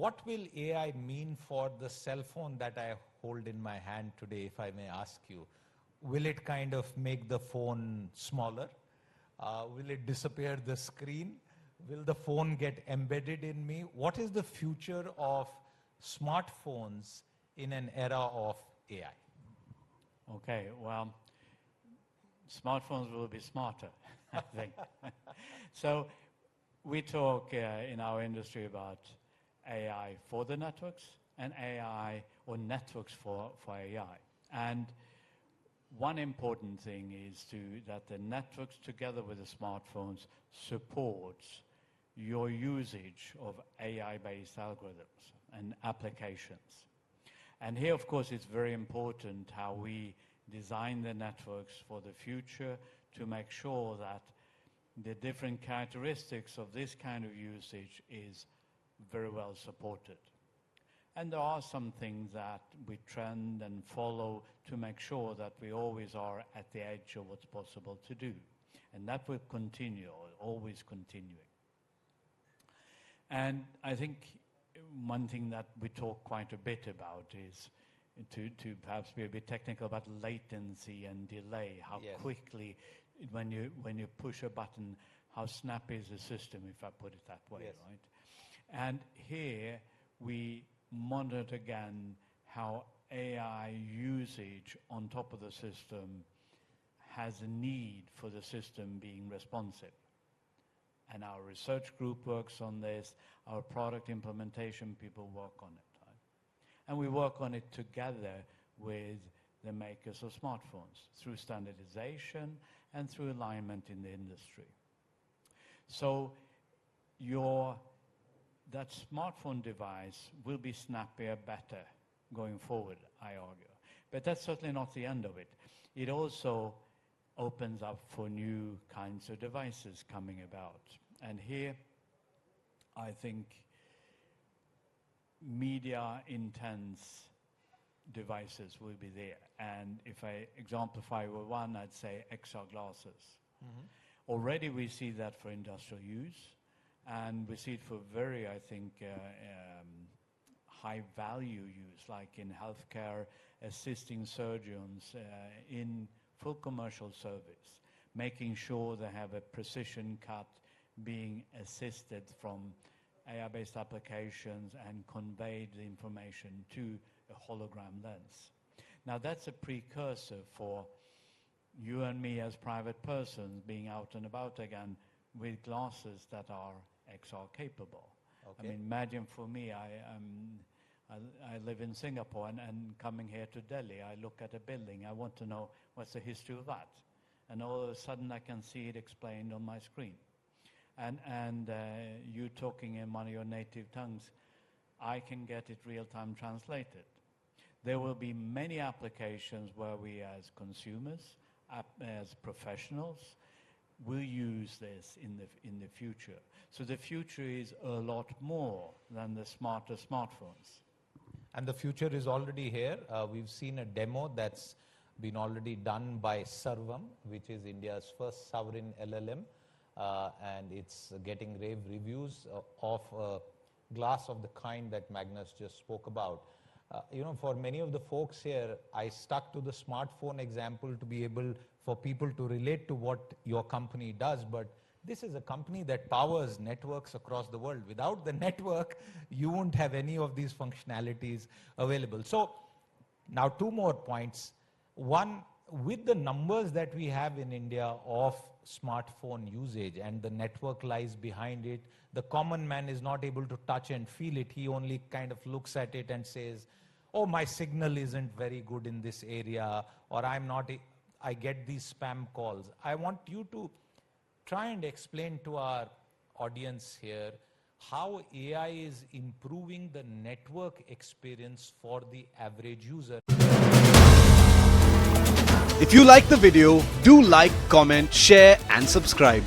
what will AI mean for the cell phone that I hold in my hand today, if I may ask you? Will it kind of make the phone smaller? Will it disappear the screen? Will the phone get embedded in me? What is the future of smartphones in an era of AI? Okay, well, smartphones will be smarter, I think. So we talk in our industry about AI for the networks and AI or networks for AI. And one important thing is that the networks together with the smartphones supports your usage of AI-based algorithms and applications. And here, of course, it's very important how we design the networks for the future to make sure that the different characteristics of this kind of usage is very well supported. And there are some things that we trend and follow to make sure that we always are at the edge of what's possible to do. And that will continue, always continuing. And I think one thing that we talk quite a bit about is to perhaps be a bit technical about latency and delay, how quickly, when you push a button, how snappy is the system, if I put it that way, right? And here we monitor again how AI usage on top of the system has a need for the system being responsive. And our research group works on this, our product implementation people work on it. Right? And we work on it together with the makers of smartphones through standardization and through alignment in the industry. So that smartphone device will be snappier, better going forward, I argue. But that's certainly not the end of it. It also opens up for new kinds of devices coming about. And here, I think media-intense devices will be there. And if I exemplify with one, I'd say XR glasses. Mm-hmm. Already we see that for industrial use, and we see it for very, I think, high-value use, like in healthcare, assisting surgeons in full commercial service, making sure they have a precision cut being assisted from AI-based applications and conveyed the information to a hologram lens. Now that's a precursor for you and me as private persons being out and about again with glasses that are XR capable. Okay. I mean, imagine for me, I live in Singapore and coming here to Delhi, I look at a building, I want to know what's the history of that. And all of a sudden I can see it explained on my screen. And you talking in one of your native tongues, I can get it real-time translated. There will be many applications where we as consumers, as professionals, will use this in the future. So the future is a lot more than the smarter smartphones. And the future is already here. We've seen a demo that's been already done by Sarvam, which is India's first sovereign LLM. And it's getting rave reviews of a glass of the kind that Magnus just spoke about. For many of the folks here, I stuck to the smartphone example to be able for people to relate to what your company does, but this is a company that powers networks across the world. Without the network, you won't have any of these functionalities available. So now 2 more points. One, with the numbers that we have in India of smartphone usage and the network lies behind it, the common man is not able to touch and feel it. He only kind of looks at it and says, oh, my signal isn't very good in this area, or I get these spam calls. I want you to try and explain to our audience here how AI is improving the network experience for the average user. If you like the video, do like, comment, share and subscribe.